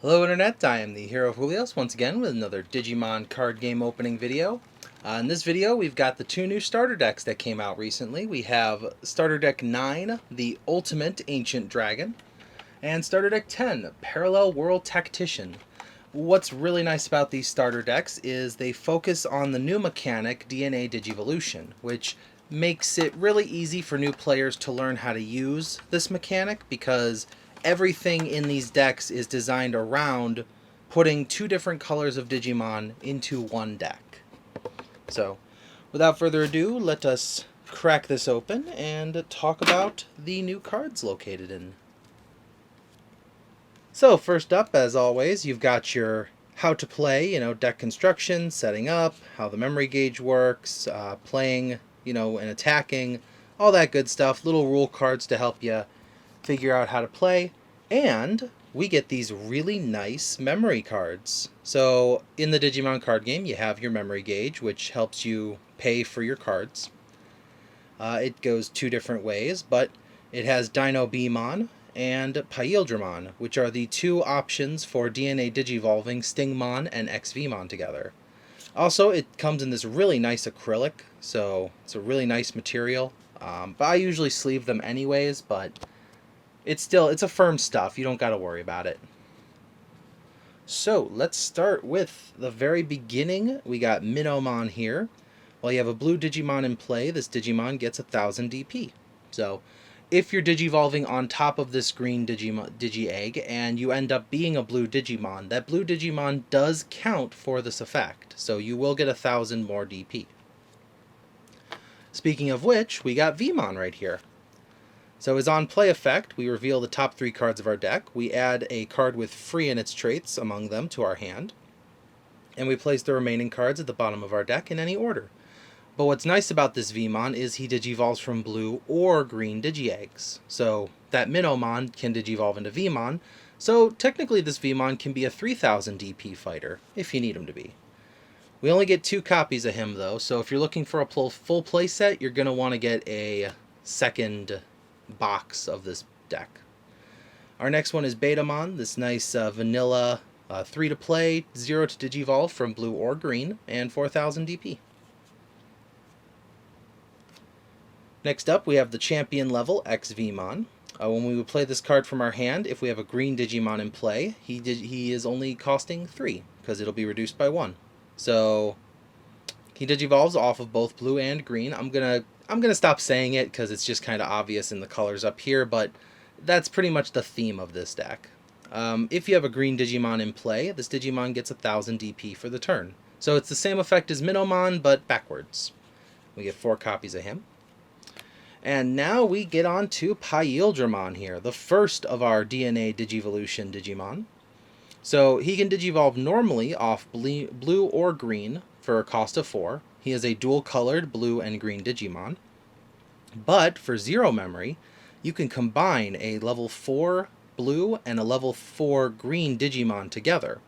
Hello Internet, I am the Hero Julios once again with another Digimon card game opening video. In this video we've got the two new starter decks that came out recently. We have Starter Deck 9, the Ultimate Ancient Dragon, and Starter Deck 10, Parallel World Tactician. What's really nice about these starter decks is they focus on the new mechanic DNA Digivolution, which makes it really easy for new players to learn how to use this mechanic because everything in these decks is designed around putting two different colors of Digimon into one deck. So, without further ado, let us crack this open and talk about the new cards located in. So, first up, as always, you've got your how to play, deck construction, setting up, how the memory gauge works, playing, and attacking, all that good stuff. Little rule cards to help you figure out how to play. And we get these really nice memory cards. So, in the Digimon card game, you have your memory gauge, which helps you pay for your cards. It goes two different ways, but it has Dino Beamon and Paildramon, which are the two options for DNA Digivolving Stingmon and XVmon together. Also, it comes in this really nice acrylic, so it's a really nice material. But I usually sleeve them anyways, but it's a firm stuff. You don't got to worry about it. So let's start with the very beginning. We got Minomon here. While you have a blue Digimon in play, this Digimon gets 1000 DP. So if you're Digivolving on top of this green Digi-Egg and you end up being a blue Digimon, that blue Digimon does count for this effect. So you will get 1000 more DP. Speaking of which, we got Vmon right here. So as on play effect, we reveal the top 3 cards of our deck. We add a card with free in its traits among them to our hand. And we place the remaining cards at the bottom of our deck in any order. But what's nice about this Vmon is he digivolves from blue or green Digi-Eggs. So that Minomon can digivolve into Vmon. So technically this Vmon can be a 3000 DP fighter, if you need him to be. We only get 2 copies of him though, so if you're looking for a full playset, you're going to want to get a second box of this deck. Our next one is Betamon, this nice vanilla 3 to play, 0 to digivolve from blue or green, and 4000 DP. Next up, we have the champion level XVmon. When we would play this card from our hand, if we have a green Digimon in play, he is only costing 3, because it'll be reduced by 1. So he digivolves off of both blue and green. I'm gonna stop saying it because it's just kind of obvious in the colors up here, but that's pretty much the theme of this deck. If you have a green Digimon in play, this Digimon gets 1000 DP for the turn. So it's the same effect as Minomon, but backwards. We get 4 copies of him. And now we get on to Paildramon here, the first of our DNA Digivolution Digimon. So he can digivolve normally off blue or green for a cost of 4. He is a dual-colored blue and green Digimon. But for 0 memory, you can combine a level 4 blue and a level 4 green Digimon together.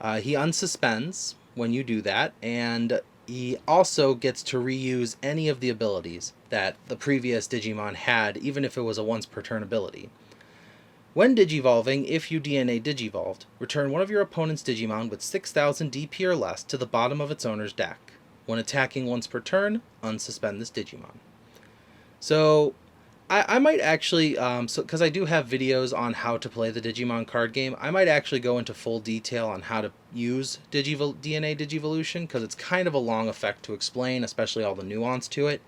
He unsuspends when you do that, and he also gets to reuse any of the abilities that the previous Digimon had, even if it was a once per turn ability. When digivolving, if you DNA digivolved, return one of your opponent's Digimon with 6000 DP or less to the bottom of its owner's deck. When attacking once per turn, unsuspend this Digimon. So I might actually, because I do have videos on how to play the Digimon card game, I might actually go into full detail on how to use DNA Digivolution, because it's kind of a long effect to explain, especially all the nuance to it.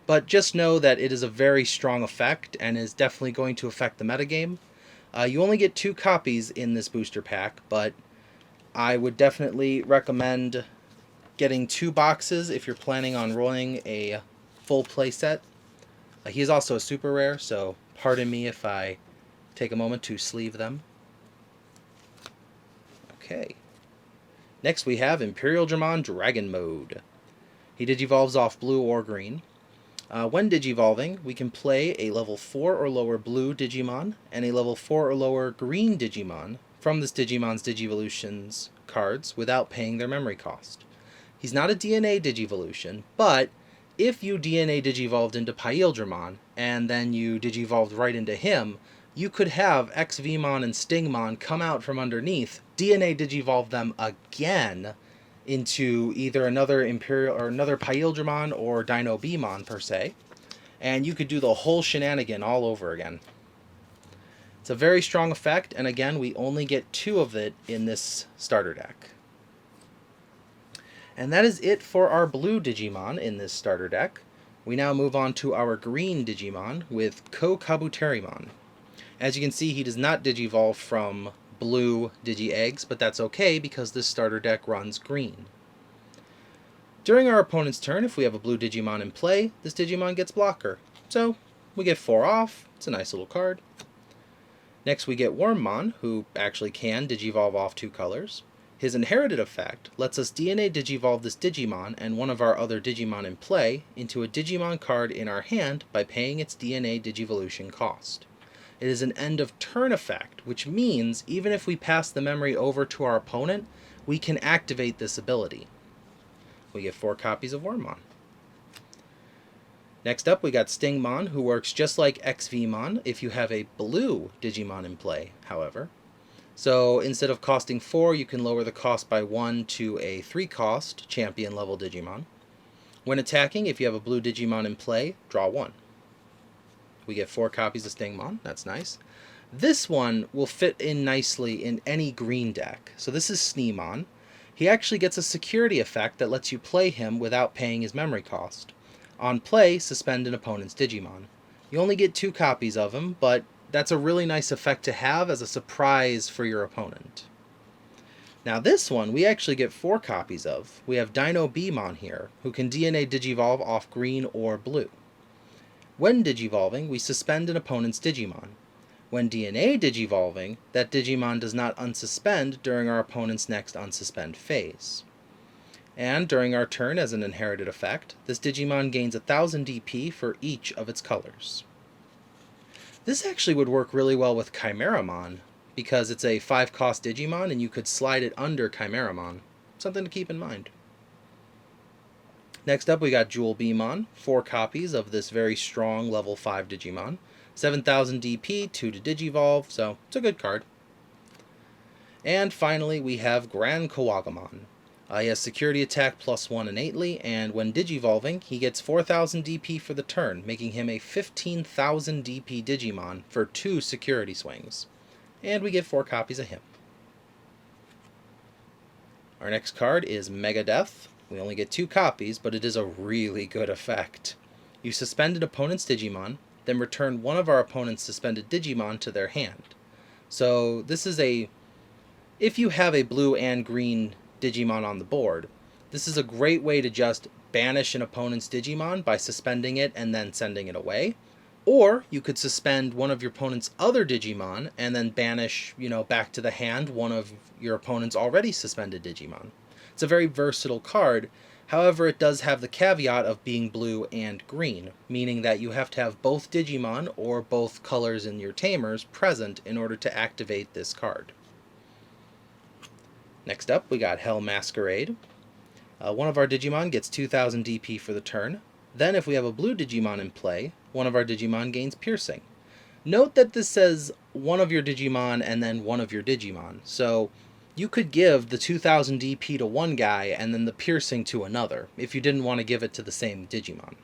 But just know that it is a very strong effect and is definitely going to affect the metagame. You only get 2 copies in this booster pack, but I would definitely recommend getting 2 boxes if you're planning on running a full playset. He is also a super rare, so pardon me if I take a moment to sleeve them. Okay. Next we have Imperialdramon Dragon Mode. He digivolves off blue or green. When digivolving, we can play a level 4 or lower blue Digimon and a level 4 or lower green Digimon from this Digimon's Digivolutions cards without paying their memory cost. He's not a DNA Digivolution, but if you DNA Digivolved into Paildramon and then you Digivolved right into him, you could have XVmon and Stingmon come out from underneath, DNA Digivolve them again into either another Imperial or another Paildramon or Dino Beamon per se, and you could do the whole shenanigan all over again. It's a very strong effect, and again, we only get 2 of it in this starter deck. And that is it for our blue Digimon in this starter deck. We now move on to our green Digimon with Kabuterimon. As you can see, he does not Digivolve from blue Digi-Eggs, but that's okay because this starter deck runs green. During our opponent's turn, if we have a blue Digimon in play, this Digimon gets Blocker. So, we get 4 off. It's a nice little card. Next we get Wormmon, who actually can Digivolve off 2 colors. His inherited effect lets us DNA Digivolve this Digimon and one of our other Digimon in play into a Digimon card in our hand by paying its DNA Digivolution cost. It is an end of turn effect, which means even if we pass the memory over to our opponent, we can activate this ability. We get 4 copies of Wormmon. Next up we got Stingmon, who works just like XVmon if you have a blue Digimon in play, however. So instead of costing 4, you can lower the cost by 1 to a 3 cost champion level Digimon. When attacking, if you have a blue Digimon in play, draw 1. We get 4 copies of Stingmon, that's nice. This one will fit in nicely in any green deck. So this is Sneemon. He actually gets a security effect that lets you play him without paying his memory cost. On play, suspend an opponent's Digimon. You only get 2 copies of him, but that's a really nice effect to have as a surprise for your opponent. Now this one, we actually get 4 copies of. We have Dino Beamon here, who can DNA Digivolve off green or blue. When Digivolving, we suspend an opponent's Digimon. When DNA Digivolving, that Digimon does not unsuspend during our opponent's next unsuspend phase. And during our turn as an inherited effect, this Digimon gains 1000 DP for each of its colors. This actually would work really well with Chimeramon, because it's a 5 cost Digimon and you could slide it under Chimeramon. Something to keep in mind. Next up we got Jewel Beamon, 4 copies of this very strong level 5 Digimon. 7000 DP, 2 to Digivolve, so it's a good card. And finally we have Gran Kawagamon. He has security attack +1 innately, and when Digivolving, he gets 4000 DP for the turn, making him a 15,000 DP Digimon for 2 security swings. And we get 4 copies of him. Our next card is Megadeth. We only get 2 copies, but it is a really good effect. You suspend an opponent's Digimon, then return one of our opponent's suspended Digimon to their hand. So this is if you have a blue and green Digimon on the board, this is a great way to just banish an opponent's Digimon by suspending it and then sending it away. Or you could suspend one of your opponent's other Digimon and then banish, back to the hand one of your opponent's already suspended Digimon. It's a very versatile card. However, it does have the caveat of being blue and green, meaning that you have to have both Digimon or both colors in your tamers present in order to activate this card. Next up, we got Hell Masquerade. One of our Digimon gets 2000 DP for the turn. Then, if we have a blue Digimon in play, one of our Digimon gains Piercing. Note that this says one of your Digimon and then one of your Digimon. So, you could give the 2000 DP to one guy and then the Piercing to another, if you didn't want to give it to the same Digimon.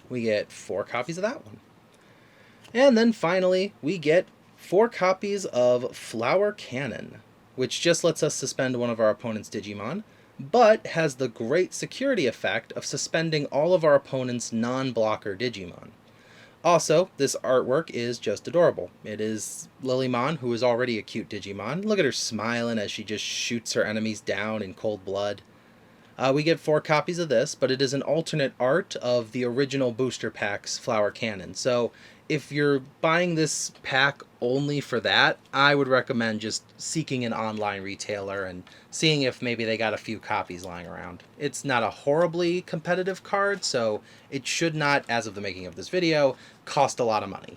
We get 4 copies of that one. And then finally, we get 4 copies of Flower Cannon, which just lets us suspend one of our opponent's Digimon, but has the great security effect of suspending all of our opponent's non-blocker Digimon. Also, this artwork is just adorable. It is Lilymon, who is already a cute Digimon. Look at her smiling as she just shoots her enemies down in cold blood. We get 4 copies of this, but it is an alternate art of the original booster pack's Flower Cannon. So if you're buying this pack only for that, I would recommend just seeking an online retailer and seeing if maybe they got a few copies lying around. It's not a horribly competitive card, so it should not, as of the making of this video, cost a lot of money.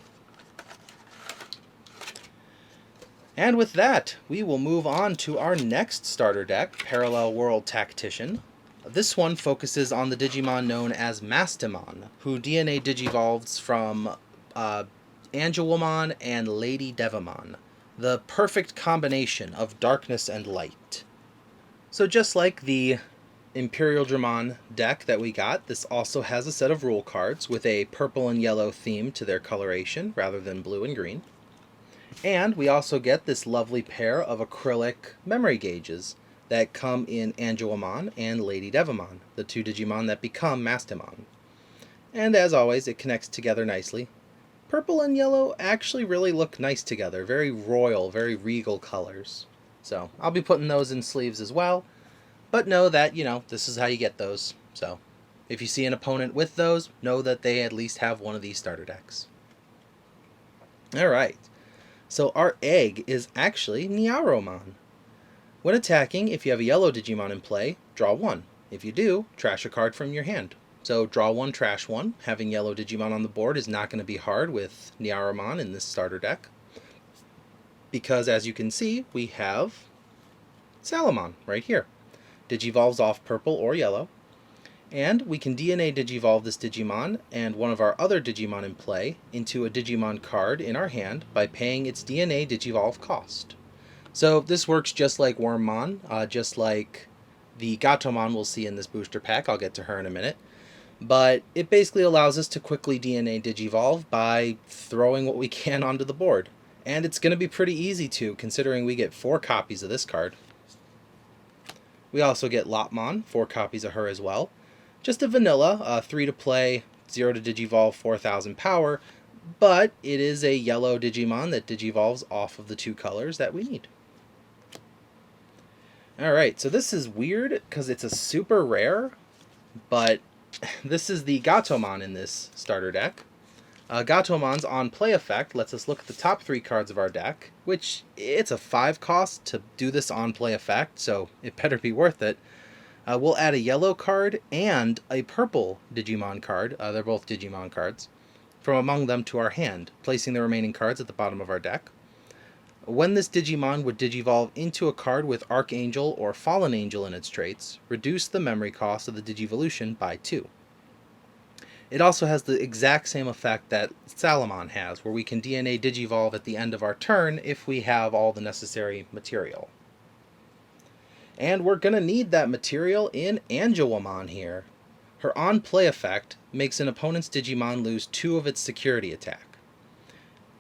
And with that, we will move on to our next starter deck, Parallel World Tactician. This one focuses on the Digimon known as Mastimon, who DNA Digivolves from Angewomon and Lady Devamon, the perfect combination of darkness and light. So just like the Imperial Dramon deck that we got, this also has a set of rule cards with a purple and yellow theme to their coloration rather than blue and green. And we also get this lovely pair of acrylic memory gauges that come in Angewomon and Lady Devamon, the two Digimon that become Mastamon. And as always, it connects together nicely. Purple and yellow actually really look nice together, very royal, very regal colors. So I'll be putting those in sleeves as well, but know that, this is how you get those. So if you see an opponent with those, know that they at least have one of these starter decks. Alright, so our egg is actually Niaromon. When attacking, if you have a yellow Digimon in play, draw one. If you do, trash a card from your hand. So draw one, trash one. Having yellow Digimon on the board is not going to be hard with Niaromon in this starter deck, because as you can see, we have Salamon right here. Digivolves off purple or yellow, and we can DNA Digivolve this Digimon and one of our other Digimon in play into a Digimon card in our hand by paying its DNA Digivolve cost. So this works just like Wormmon, just like the Gatomon we'll see in this booster pack. I'll get to her in a minute. But it basically allows us to quickly DNA Digivolve by throwing what we can onto the board. And it's going to be pretty easy to, considering we get 4 copies of this card. We also get Lopmon, 4 copies of her as well. Just a vanilla, 3 to play, 0 to Digivolve, 4000 power, but it is a yellow Digimon that Digivolves off of the 2 colors that we need. Alright, so this is weird because it's a super rare, but this is the Gatomon in this starter deck. Gatomon's on-play effect lets us look at the top 3 cards of our deck, which it's a 5 cost to do this on-play effect, so it better be worth it. We'll add a yellow card and a purple Digimon card, they're both Digimon cards, from among them to our hand, placing the remaining cards at the bottom of our deck. When this Digimon would Digivolve into a card with Archangel or Fallen Angel in its traits, reduce the memory cost of the Digivolution by 2. It also has the exact same effect that Salamon has, where we can DNA Digivolve at the end of our turn if we have all the necessary material. And we're going to need that material in Angewomon here. Her on-play effect makes an opponent's Digimon lose 2 of its security attack.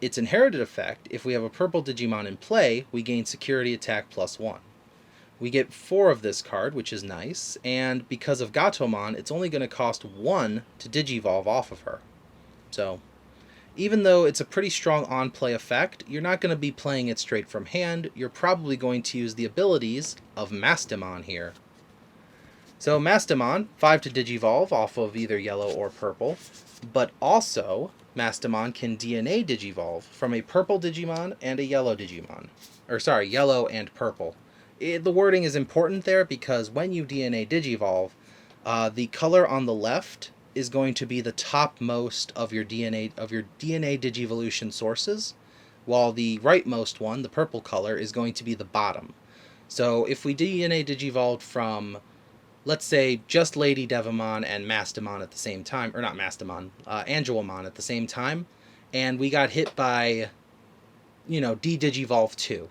Its inherited effect, if we have a purple Digimon in play, we gain security attack +1. We get 4 of this card, which is nice, and because of Gatomon, it's only going to cost 1 to Digivolve off of her. So, even though it's a pretty strong on-play effect, you're not going to be playing it straight from hand. You're probably going to use the abilities of Mastamon here. So Mastamon, 5 to Digivolve off of either yellow or purple, but also Mastamon can DNA Digivolve from a purple Digimon and a yellow Digimon. Or sorry, yellow and purple. The wording is important there because when you DNA Digivolve, the color on the left is going to be the topmost of your DNA Digivolution sources, while the rightmost one, the purple color, is going to be the bottom. So if we DNA Digivolved from, let's say, just Lady Devamon and Mastamon at the same time, or not Mastamon, Angewomon at the same time, and we got hit by, de-Digivolve 2,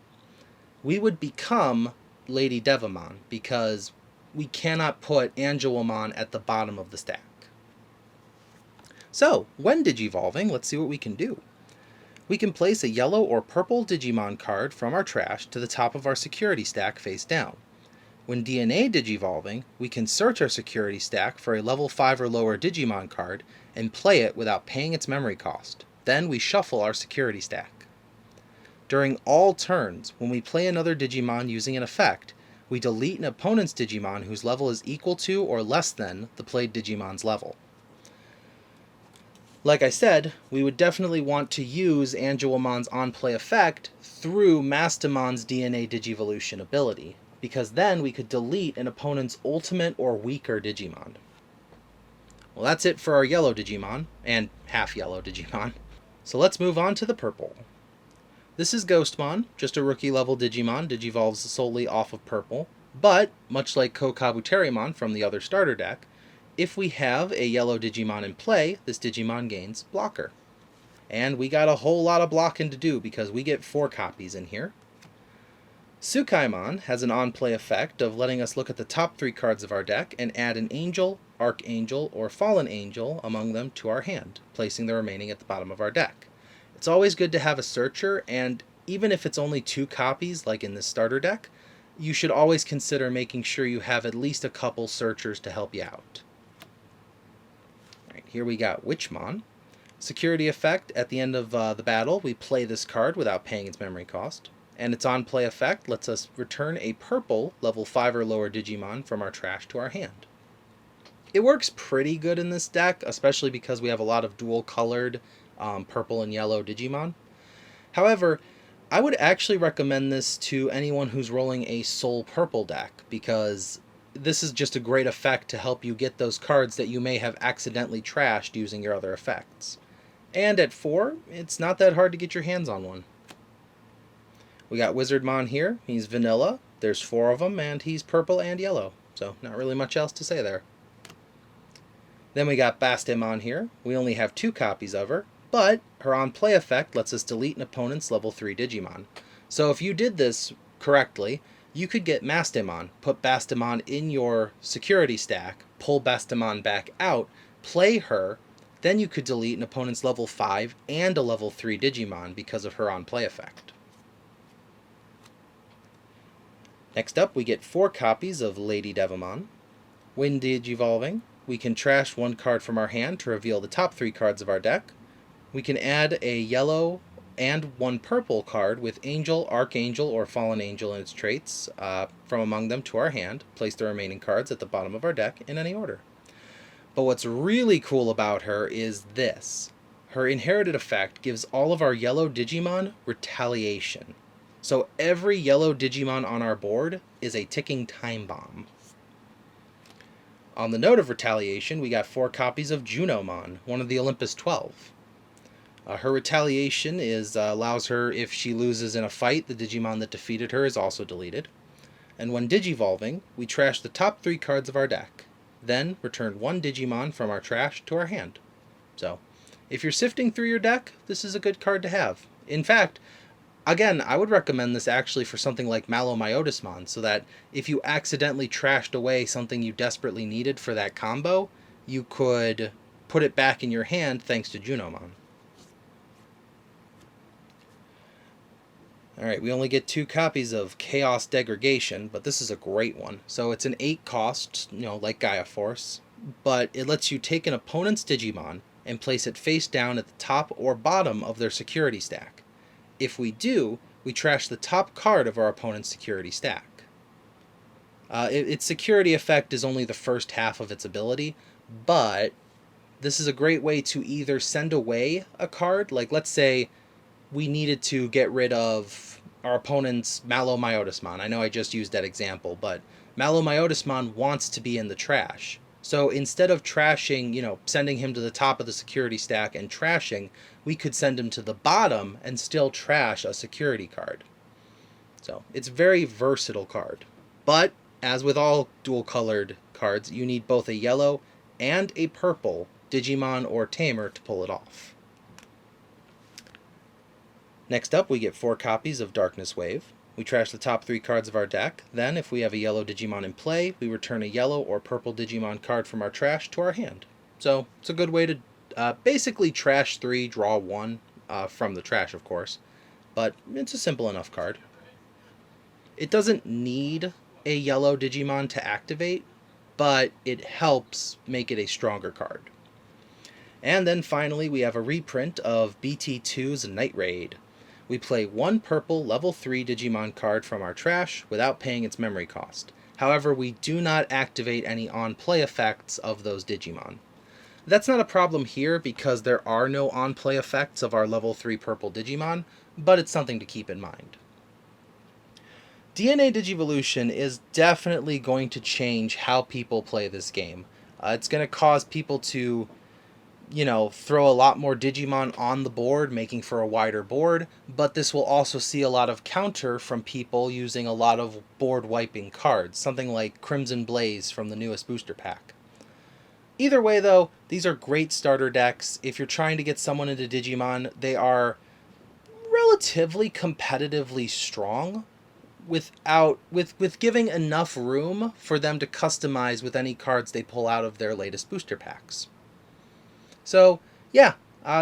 we would become Lady Devamon because we cannot put Angewomon at the bottom of the stack. So, when Digivolving, let's see what we can do. We can place a yellow or purple Digimon card from our trash to the top of our security stack face down. When DNA Digivolving, we can search our security stack for a level 5 or lower Digimon card and play it without paying its memory cost. Then we shuffle our security stack. During all turns, when we play another Digimon using an effect, we delete an opponent's Digimon whose level is equal to or less than the played Digimon's level. Like I said, we would definitely want to use Angewomon's on-play effect through Mastamon's DNA Digivolution ability, because then we could delete an opponent's ultimate or weaker Digimon. Well, that's it for our yellow Digimon, and half-yellow Digimon. So let's move on to the purple. This is Ghostmon, just a rookie-level Digimon, Digivolves solely off of purple, but, much like Kokabuterimon from the other starter deck, if we have a yellow Digimon in play, this Digimon gains Blocker. And we got a whole lot of blocking to do because we get 4 copies in here. Tsukaimon has an on-play effect of letting us look at the top 3 cards of our deck and add an Angel, Archangel, or Fallen Angel among them to our hand, placing the remaining at the bottom of our deck. It's always good to have a searcher, and even if it's only 2 copies, like in this starter deck, you should always consider making sure you have at least a couple searchers to help you out. Alright, here we got Witchmon. Security effect, at the end of the battle, we play this card without paying its memory cost. And its on-play effect lets us return a purple level 5 or lower Digimon from our trash to our hand. It works pretty good in this deck, especially because we have a lot of dual-colored purple and yellow Digimon. However, I would actually recommend this to anyone who's rolling a Soul Purple deck, because this is just a great effect to help you get those cards that you may have accidentally trashed using your other effects. And at 4, it's not that hard to get your hands on one. We got Wizardmon here. He's vanilla. There's 4 of them, and he's purple and yellow. So not really much else to say there. Then we got Bastemon here. We only have 2 copies of her, but her on-play effect lets us delete an opponent's level 3 Digimon. So if you did this correctly, you could get Mastemon, put Bastemon in your security stack, pull Bastemon back out, play her, then you could delete an opponent's level 5 and a level 3 Digimon because of her on-play effect. Next up, we get 4 copies of Lady Devamon. When Digivolving, we can trash 1 card from our hand to reveal the top 3 cards of our deck. We can add a yellow and 1 purple card with Angel, Archangel, or Fallen Angel in its traits from among them to our hand. Place the remaining cards at the bottom of our deck in any order. But what's really cool about her is this. Her inherited effect gives all of our yellow Digimon retaliation. So every yellow Digimon on our board is a ticking time bomb. On the note of retaliation, we got 4 copies of Junomon, one of the Olympus 12. Her retaliation allows her, if she loses in a fight, the Digimon that defeated her is also deleted. And when Digivolving, we trash the top 3 cards of our deck. Then return 1 Digimon from our trash to our hand. So, if you're sifting through your deck, this is a good card to have. In fact, again, I would recommend this actually for something like Malomyotismon, so that if you accidentally trashed away something you desperately needed for that combo, you could put it back in your hand thanks to Junomon. Alright, we only get 2 copies of Chaos Degradation, but this is a great one. So it's an 8 cost, like Gaia Force, but it lets you take an opponent's Digimon and place it face down at the top or bottom of their security stack. If we do, we trash the top card of our opponent's security stack. Its security effect is only the first half of its ability, but this is a great way to either send away a card, like let's say we needed to get rid of our opponent's Malomyotismon. I know I just used that example, but Malomyotismon wants to be in the trash. So instead of trashing, sending him to the top of the security stack and trashing, we could send him to the bottom and still trash a security card. So it's a very versatile card. But as with all dual-colored cards, you need both a yellow and a purple Digimon or Tamer to pull it off. Next up, we get 4 copies of Darkness Wave. We trash the top 3 cards of our deck. Then, if we have a yellow Digimon in play, we return a yellow or purple Digimon card from our trash to our hand. So, it's a good way to basically trash 3, draw 1, from the trash, of course. But it's a simple enough card. It doesn't need a yellow Digimon to activate, but it helps make it a stronger card. And then finally, we have a reprint of BT2's Night Raid. We play 1 purple level 3 Digimon card from our trash without paying its memory cost. However, we do not activate any on-play effects of those Digimon. That's not a problem here because there are no on-play effects of our level 3 purple Digimon, but it's something to keep in mind. DNA Digivolution is definitely going to change how people play this game. It's going to cause people to throw a lot more Digimon on the board, making for a wider board, but this will also see a lot of counter from people using a lot of board wiping cards, something like Crimson Blaze from the newest booster pack. Either way, though, these are great starter decks. If you're trying to get someone into Digimon, they are relatively competitively strong with giving enough room for them to customize with any cards they pull out of their latest booster packs. So, yeah,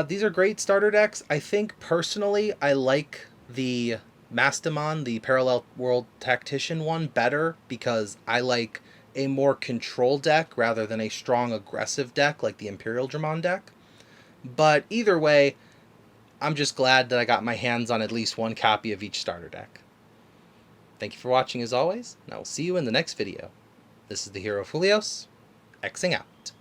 these are great starter decks. I think, personally, I like the Mastamon, the Parallel World Tactician one, better because I like a more control deck rather than a strong aggressive deck like the Imperial Dramon deck. But either way, I'm just glad that I got my hands on at least one copy of each starter deck. Thank you for watching as always, and I will see you in the next video. This is the Hero Fulios, Xing out.